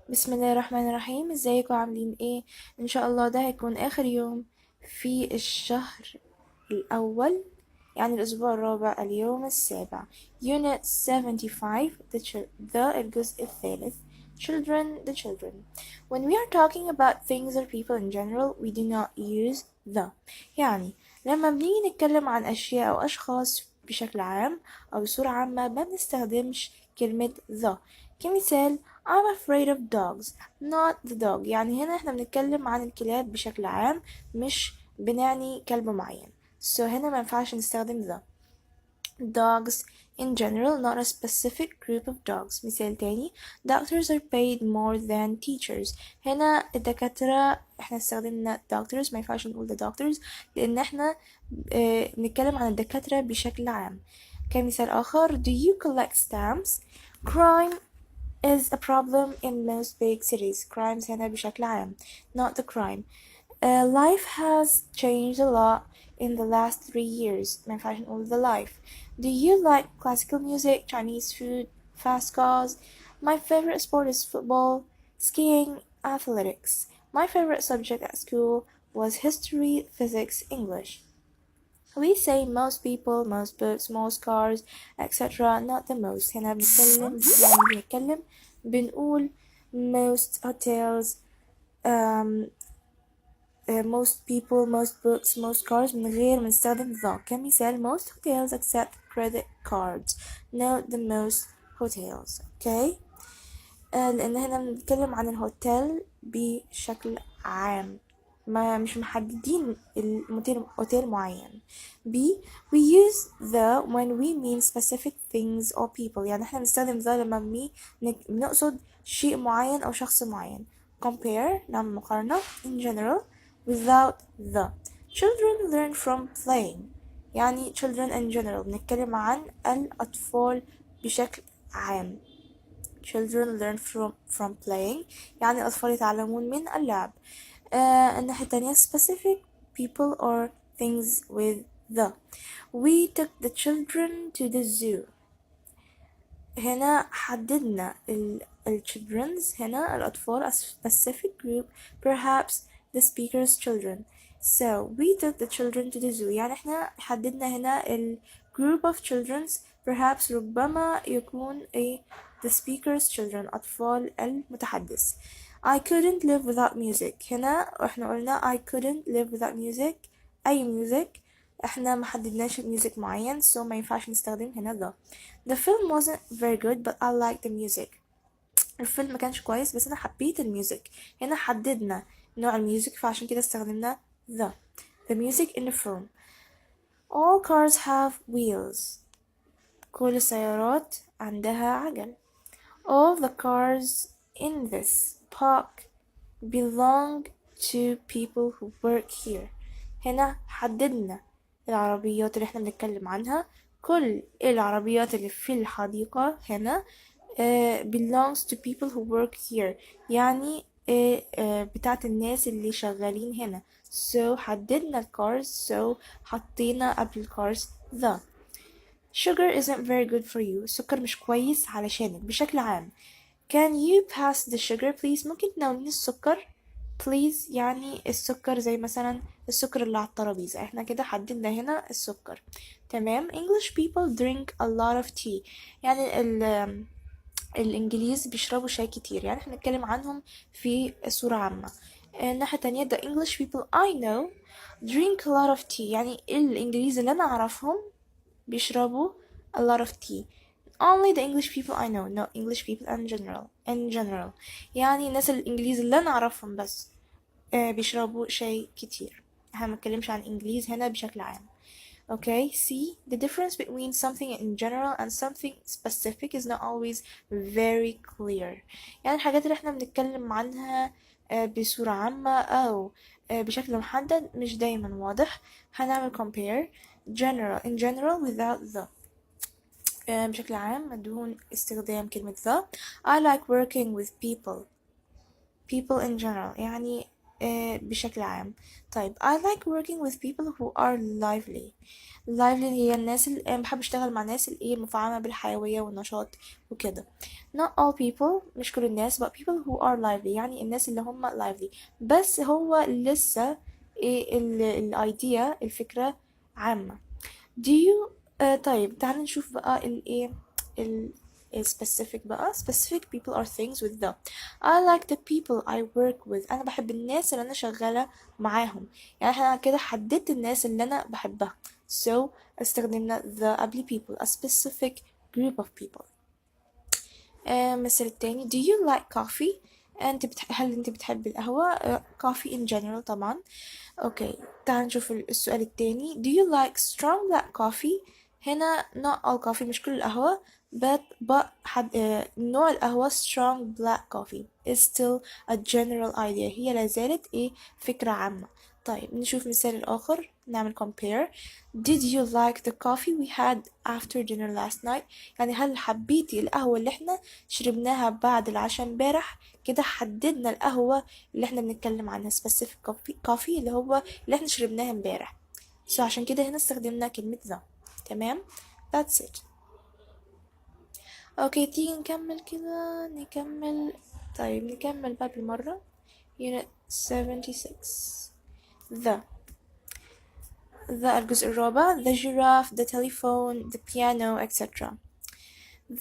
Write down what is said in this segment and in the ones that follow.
بسم الله الرحمن الرحيم. ازيكم عاملين ايه؟ ان شاء الله ده هيكون اخر يوم في الشهر الاول، يعني الاسبوع الرابع، اليوم السابع. Unit 75 الجزء الثالث. Children, the children. When we are talking about things or people in general, we do not use the. يعني لما بنيجي نتكلم عن اشياء او اشخاص بشكل عام او بصورة عامة ما بنستخدمش كلمة the. كمثال I'm afraid of dogs not the dog. يعني هنا احنا بنتكلم عن الكلاب بشكل عام، مش بنعني كلب معين. So هنا ما ينفعش نستخدم the. Dogs in general, not a specific group of dogs. مثال تاني doctors are paid more than teachers. هنا الدكاترة احنا استخدمنا doctors، ما ينفعش نقول the doctors لأن احنا نتكلم عن الدكاترة بشكل عام. كمثال آخر do you collect stamps. Crime is a problem in most big cities. Crimes هنا بشكل عام not the crime. Life has changed a lot in the last 3 years. ما ينفعش نقول the life. Do you like classical music, Chinese food, fast cars? My favorite sport is football, skiing, athletics. My favorite subject at school was history, physics, English. We say most people, most books, most cars, etc. Not the most. هنا بنتكلم بنقول most hotels, um, most people, most books, most cars من غير ما نستخدم the. كمثال most hotels accept credit cards. Note the most hotels. Okay. لأن هنا بنتكلم عن الهوتيل بشكل عام، ما مش محددين اوتيل معين. B. We use the when we mean specific things or people. يعني احنا بنستخدم the لما بنقصد شيء معين أو شخص معين. Compare نعمل مقارنة. In general without the. Children learn from playing. يعني children in general بنتكلم عن الأطفال بشكل عام. Children learn from playing يعني الأطفال يتعلمون من اللعب. الناحية التانية specific people or things with the. We took the children to the zoo. هنا حددنا children's هنا الأطفال a specific group, perhaps the speaker's children. So we took the children to the zoo يعني احنا حددنا هنا group of children's, perhaps ربما يكون the speaker's children أطفال المتحدث. I couldn't live without music. هنا احنا قلنا I couldn't live without music أي music، احنا محددناش music معين so ما ينفعش نستخدم هنا the film wasn't very good but I liked the music. الفيلم ما كانش كويس بس انا حبيت الميوزك. هنا حددنا نوع الميوزك فعشان كده استخدمنا the music in the film. All cars have wheels. كل السيارات عندها عجل. All the cars in this park belong to people who work here. هنا حددنا العربيات اللي احنا بنتكلم عنها. كل العربيات اللي في الحديقة هنا belongs to people who work here يعني بتاعت الناس اللي شغالين هنا. so حددنا cars so حطينا قبل cars the. Sugar isn't very good for you. السكر مش كويس علشانك بشكل عام. Can you pass the sugar please. ممكن تناوليني السكر please. يعني السكر زي مثلا السكر اللي على الترابيزة. احنا كده حددنا هنا السكر. تمام. English people drink a lot of tea. يعني الإنجليز بيشربوا شاي كتير، يعني احنا نتكلم عنهم في صورة عامة. الناحية التانية the English people I know drink a lot of tea. يعني الإنجليز اللي أنا أعرفهم بيشربوا a lot of tea. Only the English people I know, no English people in general. يعني الناس الإنجليز اللي أنا أعرفهم بس بيشربوا شاي كتير. احنا منتكلمش عن إنجليز هنا بشكل عام. Okay, see, the difference between something in general and something specific is not always very clear. يعني الحاجات اللي احنا بنتكلم عنها بصورة عامة أو بشكل محدد مش دايما واضح. هنعمل compare in general without the. بشكل عام دون استخدام كلمة the. I like working with people in general يعني بشكل عام. طيب I like working with people who are lively. lively هي الناس اللي بحب اشتغل مع ناس اللي مفعمة بالحيوية والنشاط وكده. not all people مش كل الناس but people who are lively يعني الناس اللي هم lively. بس هو لسه الايديا الفكرة عامة. do you طيب تعال نشوف بقى ال specific بقى. specific people are things with the. I like the people I work with. أنا بحب الناس اللي أنا شغالة معاهم. يعني احنا كده حددت الناس اللي أنا بحبها. so استخدمنا the قبل people. a specific group of people. مثل التاني do you like coffee. هل انت بتحب القهوة؟ coffee in general طبعا. اوكي تعال نشوف السؤال التاني. do you like strong black coffee. هنا not all coffee مش كل القهوة but نوع القهوة strong black coffee is still a general idea. هي لازالت فكرة عامة. طيب نشوف مثال الآخر نعمل compare. did you like the coffee we had after dinner last night. يعني هل حبيتي القهوة اللي احنا شربناها بعد العشاء امبارح. كده حددنا القهوة اللي احنا بنتكلم عنها specific coffee اللي هو اللي احنا شربناها امبارح. عشان كده هنا استخدمنا كلمة the. تمام that's it. اوكي تيجي نكمل كده نكمل. طيب نكمل بقى بالمرة. unit 76 the. الجزء الرابع. the giraffe, the telephone, the piano, etc.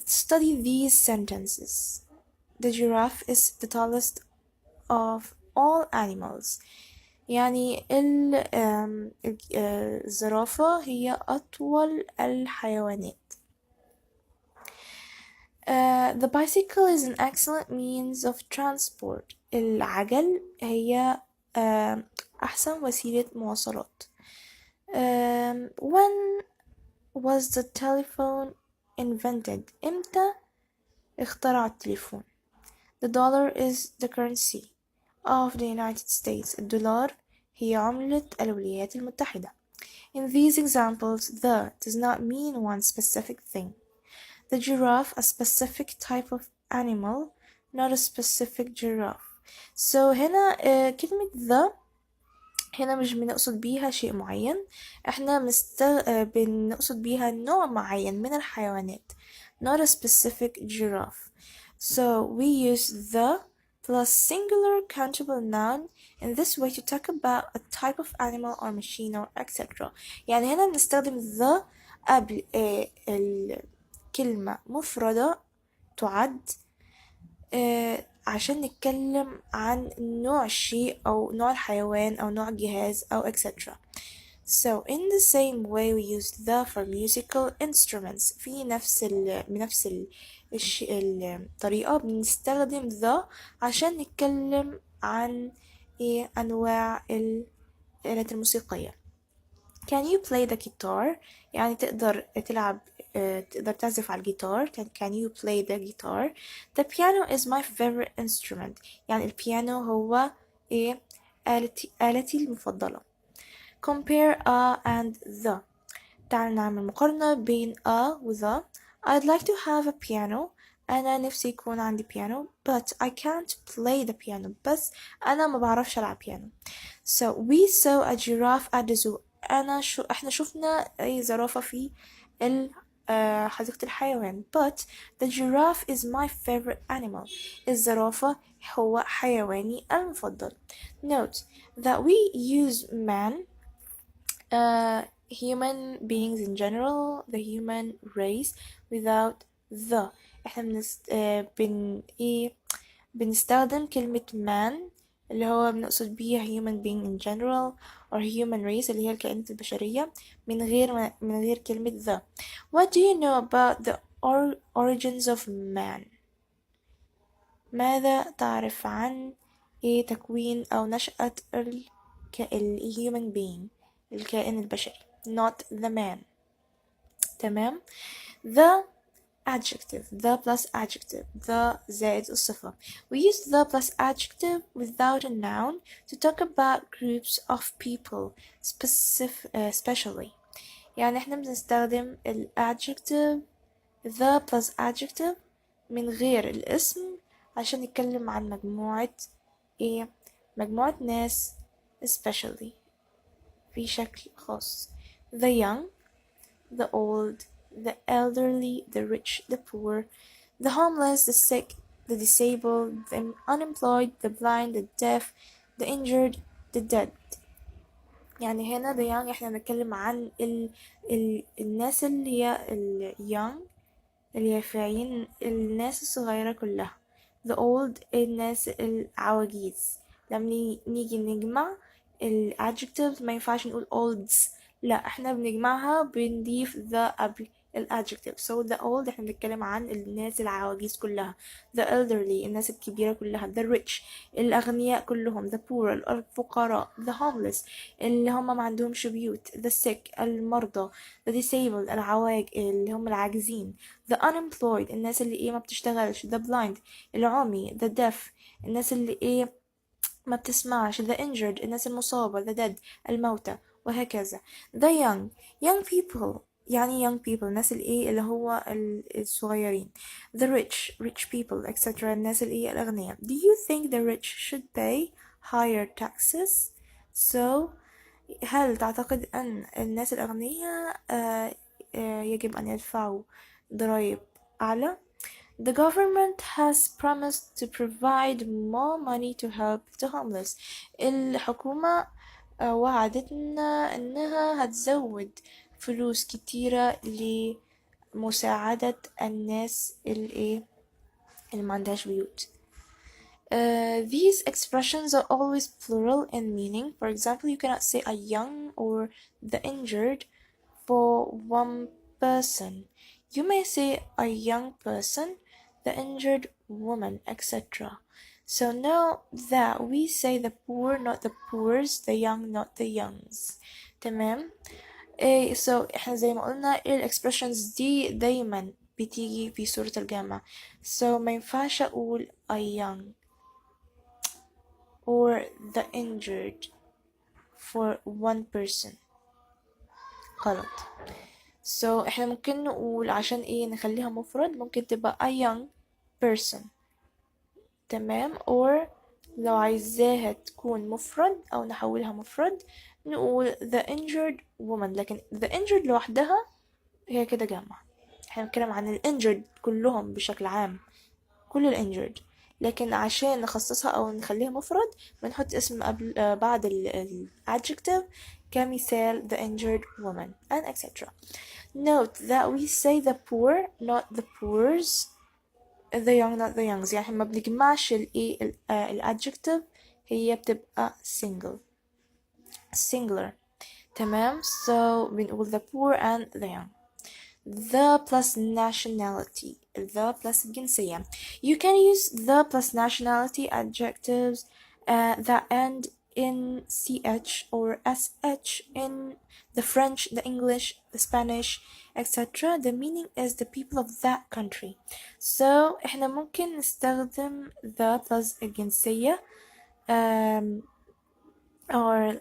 Study these sentences. The giraffe is the tallest of all animals. يعني الزرافة هي أطول الحيوانات. The bicycle is an excellent means of transport. العجل هي أحسن وسيلة مواصلات. When was the telephone invented. إمتى اخترع التليفون. The dollar is the currency of the United States. الدولار هي عملة الولايات المتحدة. In these examples, the does not mean one specific thing. The giraffe, a specific type of animal, not a specific giraffe. So هنا كلمة the هنا مش بنقصد بيها شيء معين. احنا بنقصد بيها نوع معين من الحيوانات. Not a specific giraffe. So we use the plus singular countable noun in this way to talk about a type of animal or machine or etc. يعني هنا بنستخدم the قبل الكلمة مفردة تعد عشان نتكلم عن نوع الشيء أو نوع الحيوان أو نوع الجهاز أو etc. So in the same way we use the for musical instruments. في بنفس الطريقة بنستخدم the عشان نتكلم عن أنواع الآلات الموسيقية. Can you play the guitar. يعني تقدر تعزف على الجيتار. Can you play the guitar. The piano is my favorite instrument. يعني البيانو هو آلتي المفضلة. Compare a and the. تعال نعمل مقارنة بين a و the. I'd like to have a piano. أنا نفسي يكون عندي بيانو but I can't play the piano. بس أنا ما بعرفش ألعب بيانو. So we saw a giraffe at the zoo. احنا شفنا أي زرافة في حديقة الحيوان. But the giraffe is my favorite animal. الزرافة هو حيواني المفضل. Note that we use man, human beings in general, the human race without the. احنا بنستخدم كلمة man اللي هو بنقصد بيها human being in general or human race اللي هي الكائنات البشرية من غير كلمة the. What do you know about the origins of man. ماذا تعرف عن تكوين أو نشأة human being الكائن البشري not the man. تمام. the adjective. the plus adjective. the زائد الصفة. We use the plus adjective without a noun to talk about groups of people especially. يعني احنا بنستخدم ال adjective the plus adjective من غير الاسم عشان نتكلم عن مجموعة مجموعة ناس especially في شكل خاص. the young, the old, the elderly, the rich, the poor, the homeless, the sick, the disabled, the unemployed, the blind, the deaf, the injured, the dead. يعني هنا the young احنا بنتكلم عن الناس اللي هي young اليافعين، الناس الصغيرة كلها. the old الناس العواجيز. لما نيجي نجمع ال adjectives ما ينفعش نقول olds، لا احنا بنجمعها بنضيف the قبل ال adjective. so the old احنا بنتكلم عن الناس العواجيز كلها. the elderly الناس الكبيرة كلها. the rich الأغنياء كلهم. the poor الفقراء. the homeless اللي هم ما عندهمش بيوت. the sick المرضى. the disabled العواج اللي هم العاجزين. the unemployed الناس اللي ما بتشتغلش. the blind العمي. the deaf الناس اللي ما بتسمعش. the injured الناس المصابة. the dead الموتى، وهكذا. the young people يعني young people الناس اللي هو الصغيرين. the rich people etc. الناس الأغنياء. do you think the rich should pay higher taxes? so هل تعتقد أن الناس الأغنياء يجب أن يدفعوا ضرائب أعلى؟ The government has promised to provide more money to help the homeless. الحكومة وعدتنا إنها هتزود فلوس كتيرة لمساعدة الناس اللي ما عندهاش بيوت. These expressions are always plural in meaning. For example, you cannot say a young or the injured for one person. You may say a young person, the injured woman, etc. So know that we say the poor, not the poors, the young, not the youngs. تمام؟ so احنا زي ما قلنا expressions دي دايما بتيجي في صورة الجمع. so ما ينفعش أقول a young or the injured for one person. غلط. so احنا ممكن نقول عشان نخليها مفرد ممكن تبقى a young person. تمام. or لو عايزاها تكون مفرد او نحولها مفرد نقول the injured woman. لكن the injured لوحدها هي كده جمع. احنا بنتكلم عن ال injured كلهم بشكل عام، كل ال injured. لكن عشان نخصصها او نخليها مفرد بنحط اسم قبل بعد ال adjective كمثال the injured woman and etc. Note that we say the poor not the poors, the young not the youngs. يعني ما بنجمعش ال adjective، هي بتبقى singular. تمام. so بنقول the poor and the young. the plus nationality. the plus الجنسية. You can use the plus nationality adjectives that end in ch or sh in the French, the English, the Spanish, etc. The meaning is the people of that country. So احنا ممكن نستخدم the plus الجنسية or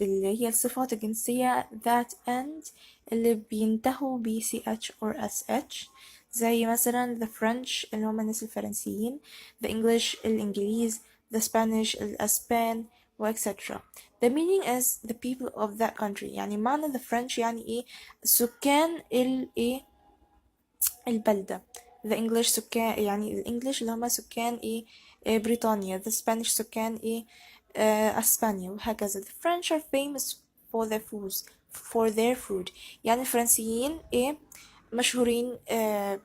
اللي هي الصفات الجنسية that end اللي بينتهوا ب ch or sh، زي مثلا the French اللي هم الناس الفرنسيين، the English الإنجليز، the Spanish الأسبان etc. The meaning is the people of that country. يعني معنى the French يعني سكان البلدة. the English سكان يعني الإنجليش اللي هم سكان بريطانيا. the Spanish سكان أسبانيا، وهكذا. the French are famous for their food. يعني الفرنسيين مشهورين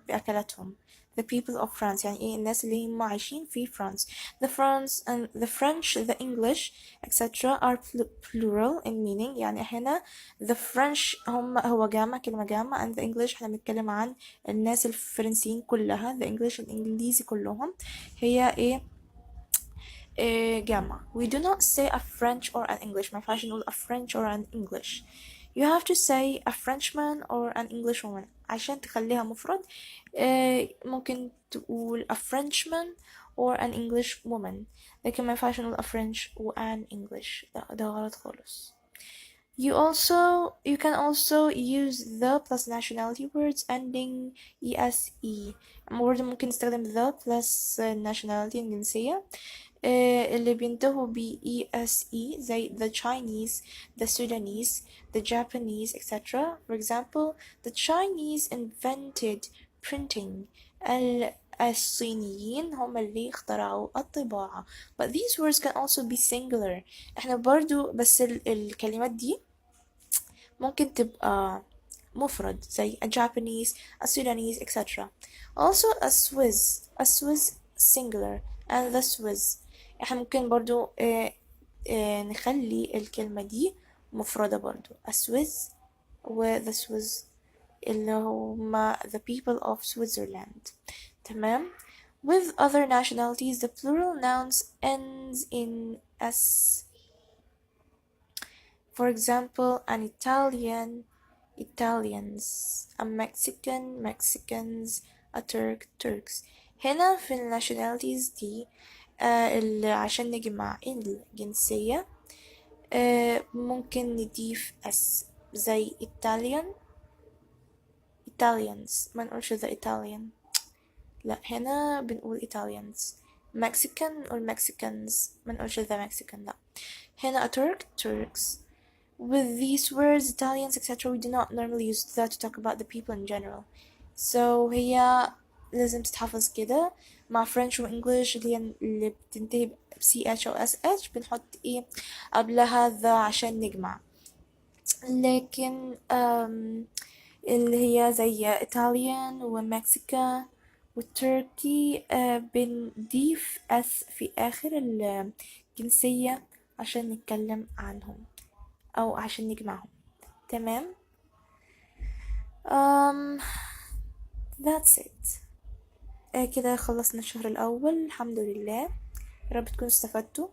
بأكلاتهم. the people of France يعني الناس اللي هم عايشين في فرنسا. the French, the English etc. are plural in meaning. يعني هنا the French هو جامع، كلمة جامع. and the English احنا بنتكلم عن الناس الفرنسيين كلها. the English الإنجليزي كلهم هي جامع. we do not say a French or an English. ما ينفعش نقول a French or an English. you have to say a Frenchman or an Englishwoman. عشان تخليها مفرد ممكن تقول a Frenchman or an Englishwoman. لكن ما ينفعش نقول a French or an English. ده غلط خالص. You can also use the plus nationality words ending ese. برضه ممكن نستخدم the plus nationality الجنسية اللي بينتهوا ب ESE زي the Chinese, the Sudanese, the Japanese, etc. For example, the Chinese invented printing. الصينيين هم اللي اخترعوا الطباعة. But these words can also be singular. احنا برضو بس الكلمات دي ممكن تبقى مفرد زي a Japanese, a Sudanese, etc. Also a Swiss singular and the Swiss. احنا ممكن برضو نخلي الكلمة دي مفردة برضو a Swiss و the Swiss اللي هما the people of Switzerland. تمام. With other nationalities the plural nouns ends in s. For example, an Italian, Italians, a Mexican, Mexicans, a Turk, Turks. هنا في ال nationalities دي اللي عشان نجمع الجنسية ممكن نضيف اس زي Italian, Italians ما نقولش the Italian. لا هنا بنقول Italians. Mexican or Mexicans ما نقولش the Mexican. لا هنا a Turk, Turks. With these words, Italians, etc., we do not normally use that to talk about the people in general. So هي لازم تتحفظ كده مع French و English اللي بتنتهي ب CH أو SH بنحط إيه قبلها the عشان نجمع. لكن اللي هي زي Italian و Mexico و Turkey بنضيف S في آخر الجنسية عشان نتكلم عنهم أو عشان نجمعهم. تمام. that's it. كده خلصنا الشهر الأول الحمد لله. يا رب تكونوا استفدتوا.